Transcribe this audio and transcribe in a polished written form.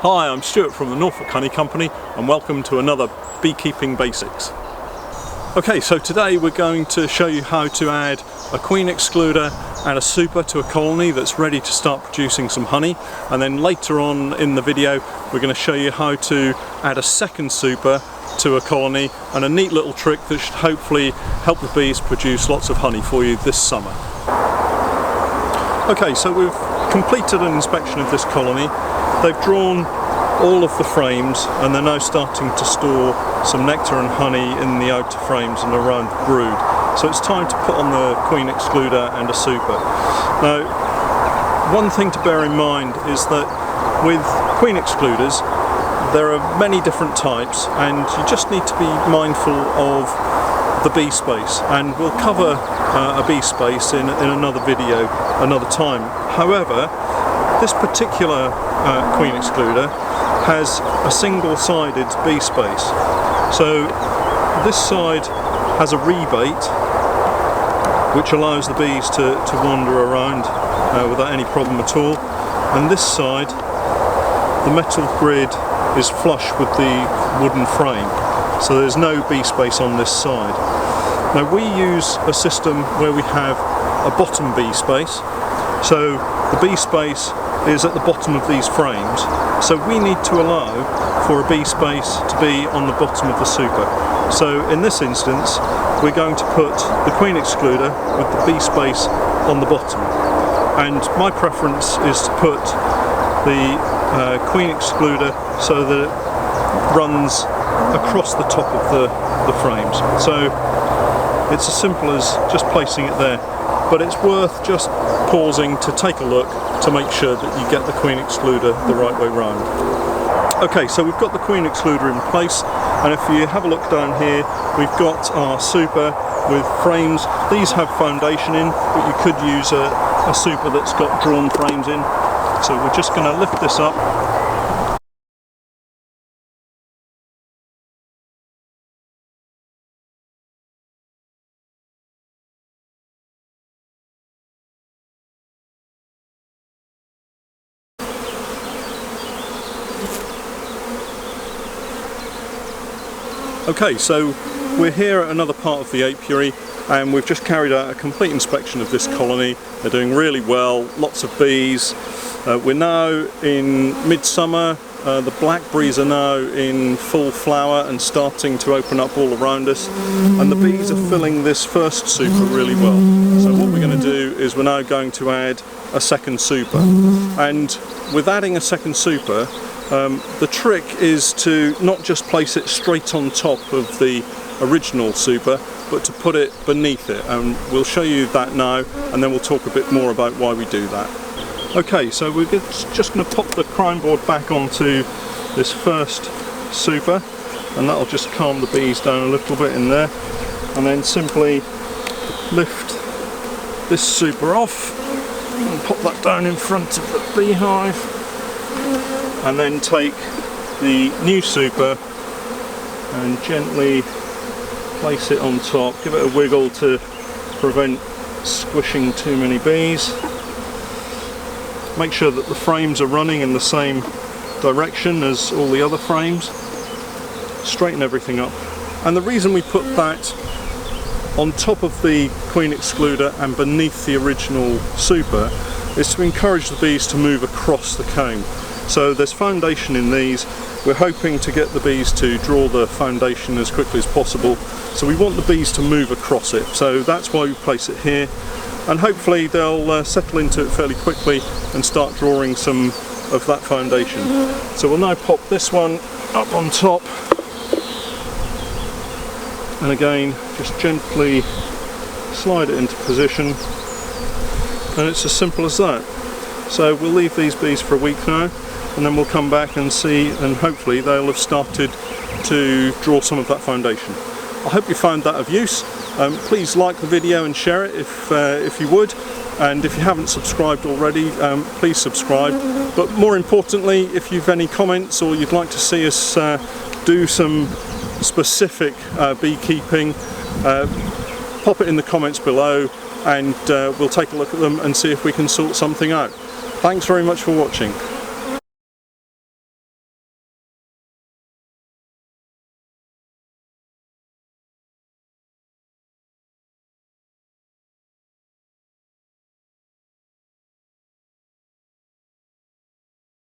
Hi, I'm Stuart from the Norfolk Honey Company and welcome to another Beekeeping Basics. Okay, so today we're going to show you how to add a queen excluder and a super to a colony that's ready to start producing some honey, and then later on in the video we're going to show you how to add a second super to a colony, and a neat little trick that should hopefully help the bees produce lots of honey for you this summer. Okay, so we've completed an inspection of this colony. They've drawn all of the frames and they're now starting to store some nectar and honey in the outer frames and around the brood. So it's time to put on the queen excluder and a super. Now, one thing to bear in mind is that with queen excluders there are many different types, and you just need to be mindful of the bee space, and we'll cover a bee space in another video another time. However, this particular queen excluder has a single-sided bee space. So this side has a rebate which allows the bees to wander around without any problem at all, and this side, the metal grid is flush with the wooden frame, so there's no bee space on this side. Now we use a system where we have a bottom bee space, so the bee space is at the bottom of these frames, so we need to allow for a bee space to be on the bottom of the super. So in this instance we're going to put the queen excluder with the bee space on the bottom, and my preference is to put the queen excluder so that it runs across the top of the frames. So it's as simple as just placing it there, but it's worth just pausing to take a look to make sure that you get the queen excluder the right way round. Okay, so we've got the queen excluder in place, and if you have a look down here, we've got our super with frames. These have foundation in, but you could use a super that's got drawn frames in. So we're just going to lift this up. Okay, so we're here at another part of the apiary, and we've just carried out a complete inspection of this colony. They're doing really well, lots of bees. We're now in midsummer. The blackberries are now in full flower and starting to open up all around us, and the bees are filling this first super really well. So what we're going to do is we're now going to add a second super, and with adding a second super, the trick is to not just place it straight on top of the original super, but to put it beneath it, and we'll show you that now, and then we'll talk a bit more about why we do that. Okay, so we're just going to pop the crown board back onto this first super, and that'll just calm the bees down a little bit in there, and then simply lift this super off and pop that down in front of the beehive, and then take the new super and gently place it on top. Give it a wiggle to prevent squishing too many bees. Make sure that the frames are running in the same direction as all the other frames. Straighten everything up. And the reason we put that on top of the queen excluder and beneath the original super is to encourage the bees to move across the comb. So there's foundation in these. We're hoping to get the bees to draw the foundation as quickly as possible. So we want the bees to move across it. So that's why we place it here. And hopefully they'll settle into it fairly quickly and start drawing some of that foundation. So we'll now pop this one up on top, and again just gently slide it into position, and it's as simple as that. So we'll leave these bees for a week now, and then we'll come back and see, and hopefully they'll have started to draw some of that foundation. I hope you found that of use. Please like the video and share it if you would, and if you haven't subscribed already, please subscribe. But more importantly, if you've any comments or you'd like to see us do some specific beekeeping, pop it in the comments below, and we'll take a look at them and see if we can sort something out. Thanks very much for watching.